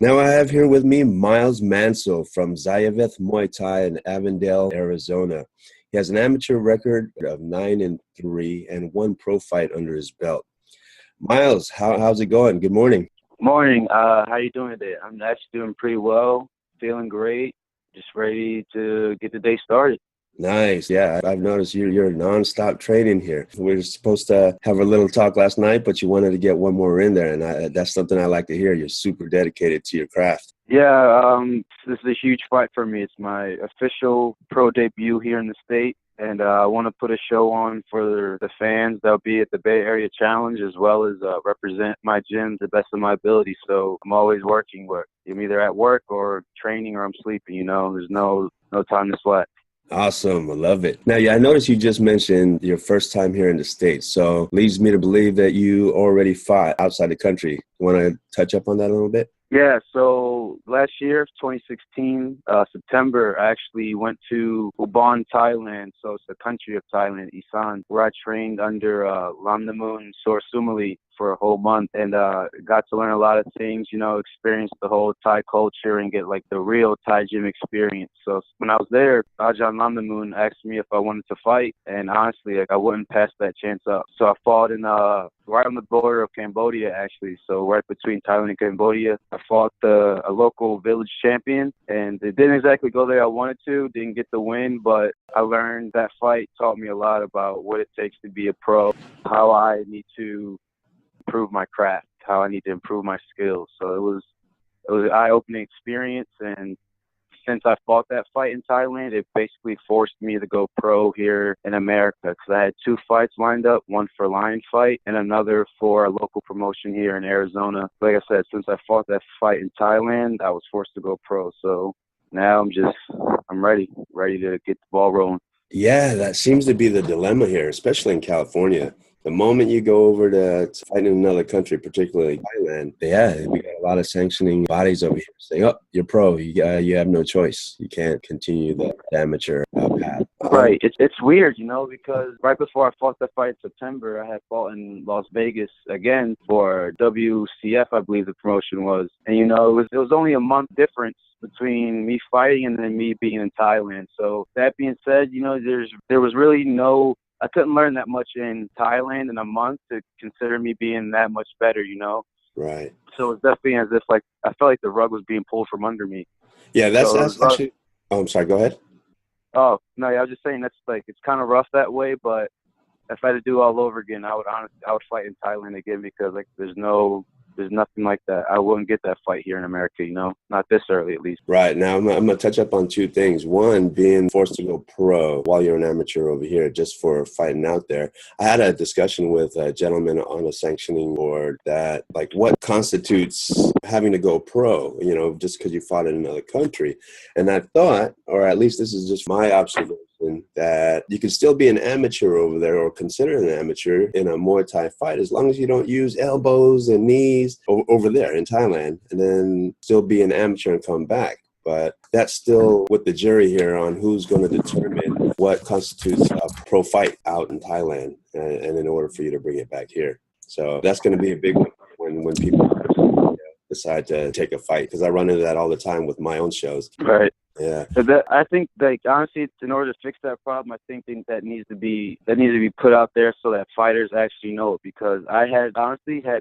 Now I have here with me Miles Mansell from Xayaveth Muay Thai in Avondale, Arizona. He has an amateur record of 9-3 and one pro fight under his belt. Miles, how's it going? Good morning. Morning. How you doing today? I'm actually doing pretty well, feeling great, just ready to get the day started. Nice. Yeah, I've noticed you're nonstop training here. We were supposed to have a little talk last night, but you wanted to get one more in there, and that's something I like to hear. You're super dedicated to your craft. Yeah, this is a huge fight for me. It's my official pro debut here in the state, and I want to put a show on for the fans that'll be at the Bay Area Challenge, as well as represent my gym to the best of my ability. So I'm always working. I'm either at work or training or I'm sleeping. There's no time to sweat. Awesome. I love it. Now, yeah, I noticed you just mentioned your first time here in the States. So leads me to believe that you already fought outside the country. You want to touch up on that a little bit? Yeah, so last year, 2016, September, I actually went to Ubon, Thailand. So it's the country of Thailand, Isan, where I trained under Lamnamun Sorsumali for a whole month and got to learn a lot of things, experience the whole Thai culture and get like the real Thai gym experience. So when I was there, Ajahn Lamnamun asked me if I wanted to fight, and honestly, I wouldn't pass that chance up. So I fought in right on the border of Cambodia, actually. So right between Thailand and Cambodia, I fought a local village champion, and it didn't exactly go there I wanted to, didn't get the win, but I learned that fight taught me a lot about what it takes to be a pro, how I need to improve my craft, how I need to improve my skills. So it was an eye-opening experience, and since I fought that fight in Thailand, it basically forced me to go pro here in America, because I had 2 fights lined up, one for Lion Fight and another for a local promotion here in Arizona. Like I said, since I fought that fight in Thailand, I was forced to go pro. So now I'm ready to get the ball rolling. Yeah, that seems to be the dilemma here, especially in California. The moment you go over to fight in another country, particularly Thailand, we got a lot of sanctioning bodies over here saying, "Oh, you're pro. You have no choice. You can't continue the amateur path." Right. It's weird, because right before I fought that fight in September, I had fought in Las Vegas again for WCF, I believe the promotion was. And, it was only a month difference between me fighting and then me being in Thailand. So that being said, there was really I couldn't learn that much in Thailand in a month to consider me being that much better, Right. So it's definitely as if I felt like the rug was being pulled from under me. Yeah, that's actually. Oh, I'm sorry. Go ahead. Oh no, yeah, I was just saying it's kind of rough that way, but if I had to do it all over again, I would fight in Thailand again, because there's nothing like that. I wouldn't get that fight here in America, not this early at least. Right. Now, I'm going to touch up on 2 things. One, being forced to go pro while you're an amateur over here just for fighting out there. I had a discussion with a gentleman on a sanctioning board that, what constitutes having to go pro, just because you fought in another country. And I thought, or at least this is just my observation, that you can still be an amateur over there, or consider an amateur in a Muay Thai fight, as long as you don't use elbows and knees over there in Thailand, and then still be an amateur and come back. But that's still with the jury here on who's going to determine what constitutes a pro fight out in Thailand, and in order for you to bring it back here. So that's going to be a big one when people decide to take a fight, because I run into that all the time with my own shows. Right. Yeah. I think, honestly, in order to fix that problem, I think that needs to be put out there so that fighters actually know it. Because I had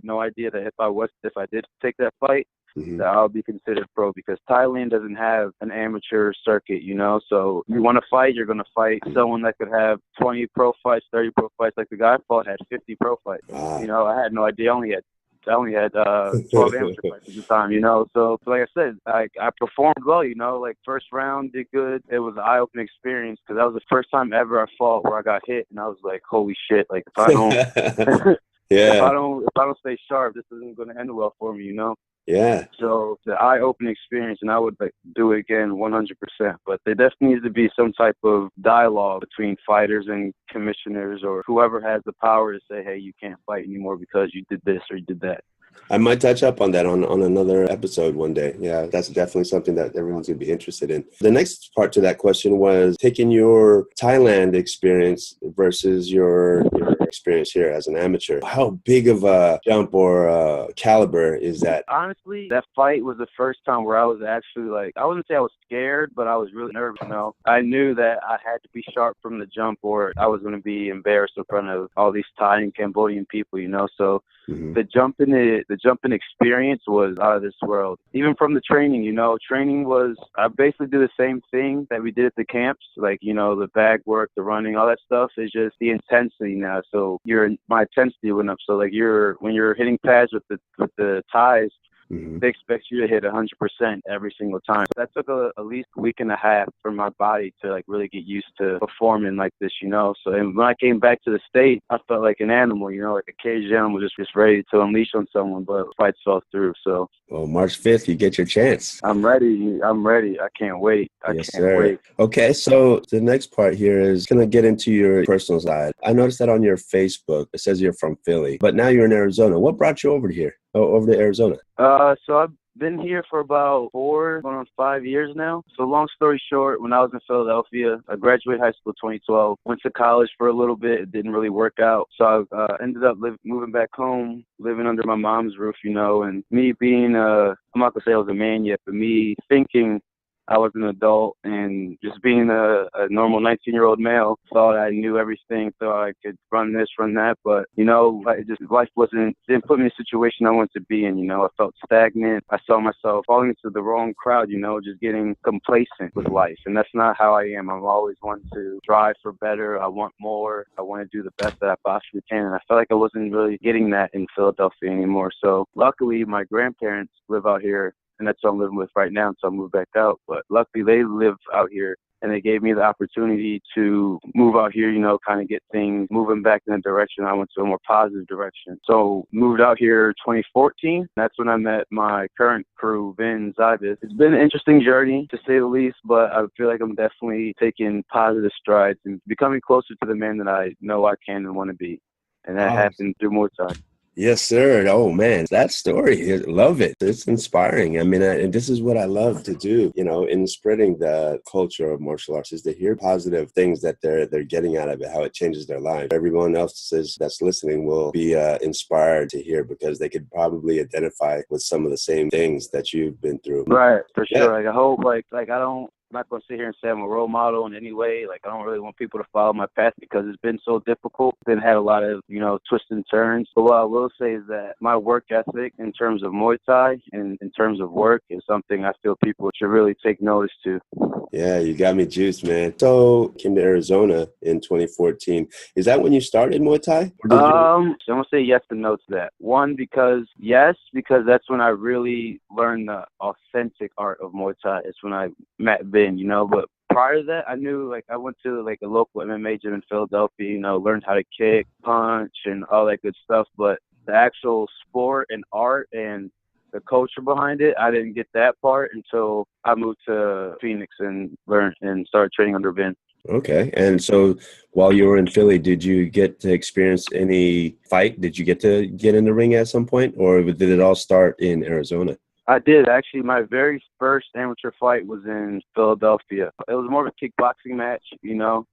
no idea that if I did take that fight, Mm-hmm. that I'll be considered pro, because Thailand doesn't have an amateur circuit, So you want to fight, you're going to fight someone that could have 20 pro fights, 30 pro fights. Like the guy I fought had 50 pro fights. I had no idea. I only had 12 amateur fights at the time, So like I said, I performed well, first round did good. It was an eye-opening experience, because that was the first time ever I fought where I got hit, and I was like, holy shit! If I don't, if I don't stay sharp, this isn't going to end well for me, Yeah. So the eye-opening experience, and I would do it again 100%. But there definitely needs to be some type of dialogue between fighters and commissioners, or whoever has the power to say, hey, you can't fight anymore because you did this or you did that. I might touch up on that on another episode one day. Yeah, that's definitely something that everyone's going to be interested in. The next part to that question was taking your Thailand experience versus your experience here as an amateur. How big of a jump or caliber is that? Honestly, that fight was the first time where I was actually like, I wouldn't say I was scared, but I was really nervous, you know. I knew that I had to be sharp from the jump or I was going to be embarrassed in front of all these Thai and Cambodian people, you know. So the jumping experience was out of this world. Even from the training, you know, I basically did the same thing that we did at the camps, like, you know, the bag work, the running, all that stuff is just the intensity now. So my intensity went up. So like when you're hitting pads with the Thais, they expect you to hit 100% every single time. So that took at least a week and a half for my body to like really get used to performing like this, you know. So and when I came back to the state, I felt like an animal, you know, like a caged animal just ready to unleash on someone, but fights fell through. So well, March 5th, you get your chance. I'm ready. I can't wait. Yes, sir. Okay, so the next part here is going to get into your personal side. I noticed that on your Facebook, it says you're from Philly, but now you're in Arizona. What brought you over here, over to Arizona? So I've been here for about 4, going on 5 years now. So long story short, when I was in Philadelphia, I graduated high school 2012, went to college for a little bit. It didn't really work out. So I ended up moving back home, living under my mom's roof, you know, and me being, I'm not going to say I was a man yet, but me thinking I was an adult and just being a normal 19-year-old male, thought I knew everything, thought I could run this, run that. But, you know, life didn't put me in a situation I wanted to be in, you know. I felt stagnant. I saw myself falling into the wrong crowd, you know, just getting complacent with life. And that's not how I am. I'm always one to strive for better. I want more. I want to do the best that I possibly can. And I felt like I wasn't really getting that in Philadelphia anymore. So luckily, my grandparents live out here, and that's what I'm living with right now until I move back out. But luckily they live out here and they gave me the opportunity to move out here, you know, kind of get things moving back in the direction I went to, a more positive direction. So moved out here 2014. That's when I met my current crew, Xayaveth. It's been an interesting journey to say the least, but I feel like I'm definitely taking positive strides and becoming closer to the man that I know I can and want to be. And that happened through Muay Thai. Yes, sir. Oh, man, that story, love it. It's inspiring. I mean, and this is what I love to do, you know, in spreading the culture of martial arts, is to hear positive things that they're getting out of it, how it changes their life. Everyone else that's listening will be inspired to hear, because they could probably identify with some of the same things that you've been through. Right, for sure. Like I hope, I'm not going to sit here and say I'm a role model in any way. Like, I don't really want people to follow my path because it's been so difficult. It's had a lot of, you know, twists and turns. But what I will say is that my work ethic in terms of Muay Thai and in terms of work is something I feel people should really take notice to. Yeah, you got me juiced, man. So came to Arizona in 2014. Is that when you started Muay Thai? So I'm going to say yes and no to that. One, because that's when I really learned the authentic art of Muay Thai. It's when I met Vin, you know. But prior to that, I knew, like, I went to, like, a local MMA gym in Philadelphia, you know, learned how to kick, punch, and all that good stuff. But the actual sport and art and the culture behind it, I didn't get that part until I moved to Phoenix and learned and started training under Vin. Okay. And so while you were in Philly, did you get to experience any fight? Did you get to get in the ring at some point, or did it all start in Arizona? I did. Actually, my very first amateur fight was in Philadelphia. It was more of a kickboxing match, you know.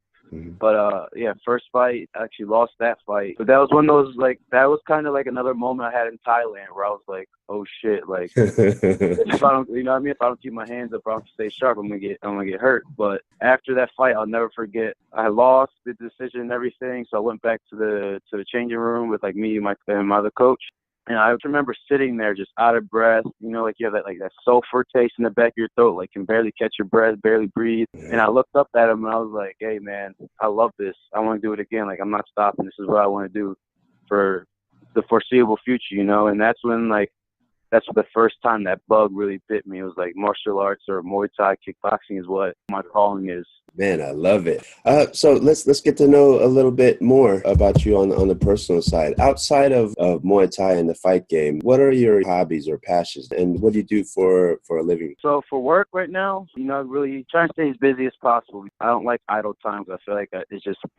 But, first fight, I actually lost that fight. But that was one of those, like, that was kind of like another moment I had in Thailand where I was like, oh, shit, like, if I don't, you know what I mean? If I don't keep my hands up, I don't stay sharp, I'm gonna get hurt. But after that fight, I'll never forget. I lost the decision and everything, so I went back to the changing room with, like, me and my other coach. And I remember sitting there just out of breath, you know, like you have that sulfur taste in the back of your throat, like can barely catch your breath, barely breathe. And I looked up at him and I was like, hey, man, I love this. I want to do it again. Like, I'm not stopping. This is what I want to do for the foreseeable future, you know. And that's when, that's the first time that bug really bit me. It was like martial arts or Muay Thai, kickboxing is what my calling is. Man, I love it. So let's get to know a little bit more about you on the personal side. Outside of Muay Thai and the fight game, what are your hobbies or passions, and what do you do for a living? So for work right now, you know, really trying to stay as busy as possible. I don't like idle times. I feel like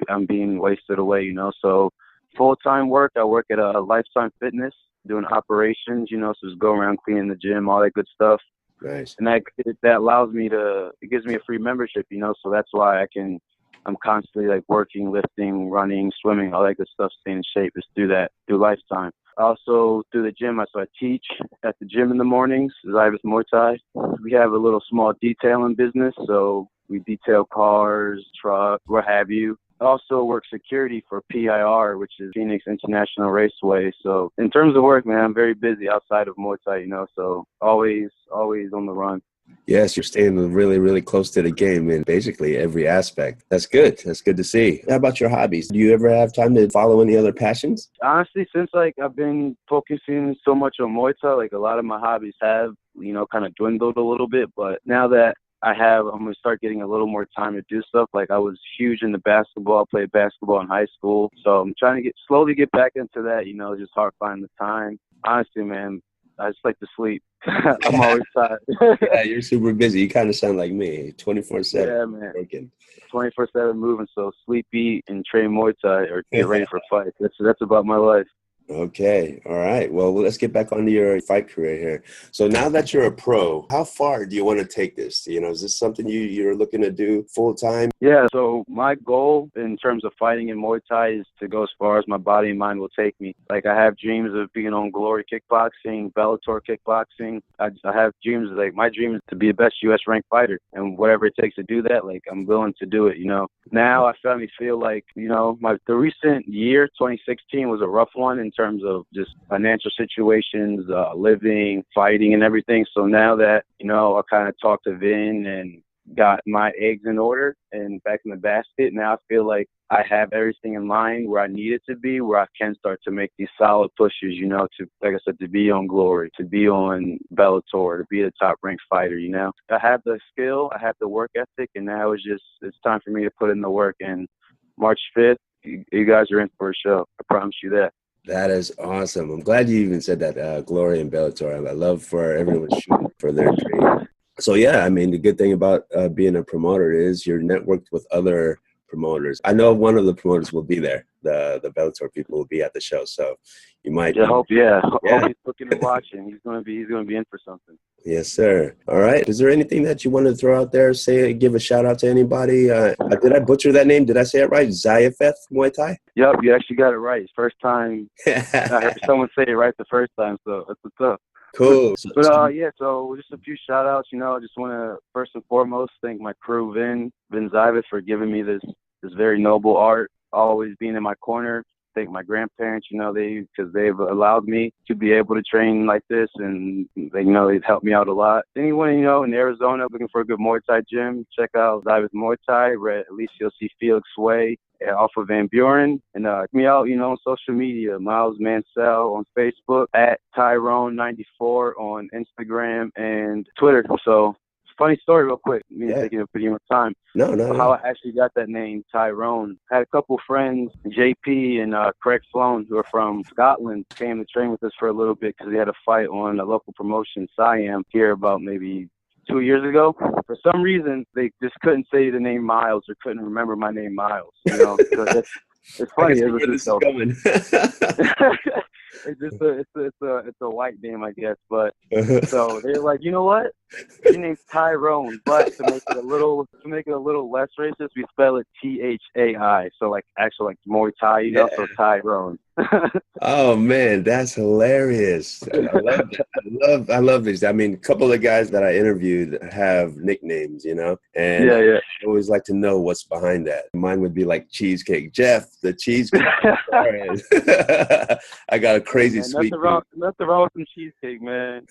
I'm being wasted away, you know. So full-time work, I work at a Lifetime Fitness doing operations, you know, so just go around cleaning the gym, all that good stuff. Nice. And that allows me it gives me a free membership, you know, so that's why I can I'm constantly like working, lifting, running, swimming, all that good stuff, staying in shape is through that, through Lifetime. Also through the gym, so I teach at the gym in the mornings, Xayaveth Muay Thai. We have a little small detailing business, so we detail cars, trucks, what have you. I also work security for PIR, which is Phoenix International Raceway. So in terms of work, man, I'm very busy outside of Muay Thai, so always on the run. Yes, you're staying really, really close to the game in basically every aspect. That's good. That's good to see. How about your hobbies? Do you ever have time to follow any other passions? Honestly, since like I've been focusing so much on Muay Thai, like a lot of my hobbies have, kind of dwindled a little bit. But now that I'm going to start getting a little more time to do stuff. Like I was huge into basketball. I played basketball in high school. So I'm trying to slowly get back into that, just hard finding the time. Honestly, man, I just like to sleep. I'm always tired. Yeah, you're super busy. You kind of sound like me, 24/7. Yeah, man. Working. 24/7 moving. So sleep, eat, and train Muay Thai or get ready for fight. That's about my life. Okay. All right. Well, let's get back onto your fight career here. So now that you're a pro, how far do you want to take this? Is this something you're looking to do full time? Yeah. So my goal in terms of fighting in Muay Thai is to go as far as my body and mind will take me. Like I have dreams of being on Glory Kickboxing, Bellator Kickboxing. I have dreams, like my dream is to be the best U.S. ranked fighter, and whatever it takes to do that, like I'm willing to do it. Now I finally feel like, the recent year, 2016, was a rough one in terms of just financial situations, living, fighting, and everything. So now that, I kind of talked to Vin and got my eggs in order and back in the basket, now I feel like I have everything in line where I need it to be, where I can start to make these solid pushes, to, like I said, to be on Glory, to be on Bellator, to be a top-ranked fighter, I have the skill, I have the work ethic, and now it's time for me to put in the work. And March 5th, you guys are in for a show. I promise you that. That is awesome. I'm glad you even said that, Glory and Bellator. I love for everyone shooting for their dream. So, yeah, I mean, the good thing about being a promoter is you're networked with other promoters. I know one of the promoters will be there. The Bellator people will be at the show, so you might. Hope he's looking and watching. He's gonna be in for something. Yes, sir. All right. Is there anything that you want to throw out there? Give a shout out to anybody. Did I butcher that name? Did I say it right? Xayaveth Muay Thai? Yep, you actually got it right. First time I heard someone say it right the first time, so that's what's up. Cool. But so just a few shout outs, I just want to first and foremost thank my crew, Vin Xayaveth, for giving me this very noble art, always being in my corner. Thank my grandparents, because they've allowed me to be able to train like this, and they've helped me out a lot. Anyone, in Arizona looking for a good Muay Thai gym, check out Xayaveth Muay Thai, where at least you'll see Felix Sway off of Van Buren. And check me out, on social media, Miles Mansell on Facebook, at Tyrone94 on Instagram and Twitter. So, funny story real quick. Taking up pretty much time. No. How I actually got that name, Tyrone. I had a couple friends, JP and Craig Sloan, who are from Scotland, came to train with us for a little bit because we had a fight on a local promotion, Siam, here about maybe 2 years ago. For some reason, they just couldn't say the name Miles or couldn't remember my name Miles. So it's funny. It's a white name, I guess. But so they're like, you know what? Your name's Tyrone, but to make it a little less racist, we spell it Thai. So like actual like Muay Thai, so Tyrone. Oh man, that's hilarious. I love that. I love these. I mean, a couple of guys that I interviewed have nicknames, and I always like to know what's behind that. Mine would be like Cheesecake Jeff, the Cheesecake. I got a crazy sweet. Nothing wrong with some cheesecake, man.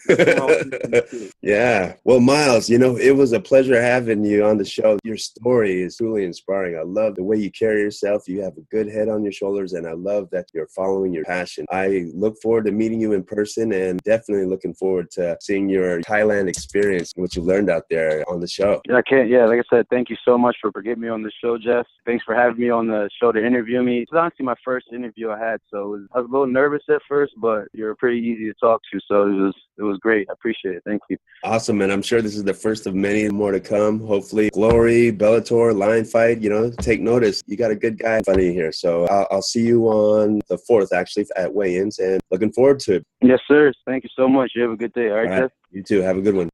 Yeah. Well, Miles, it was a pleasure having you on the show. Your story is truly inspiring. I love the way you carry yourself. You have a good head on your shoulders, and I love that you're following your passion. I look forward to meeting you in person, and definitely looking forward to seeing your Thailand experience, what you learned out there on the show. Like I said, thank you so much for getting me on the show, Jeff. Thanks for having me on the show to interview me. It was honestly my first interview I had, so I was a little nervous at first, but you're pretty easy to talk to, so it was great. I appreciate it. Thank you. Awesome, and I'm sure this is the first of many more to come. Hopefully, Glory, Bellator, Lion Fight, take notice. You got a good guy in front of you here. So I'll see you on the 4th, actually, at weigh-ins, and looking forward to it. Yes, sir. Thank you so much. You have a good day. All right, Jeff? You too. Have a good one.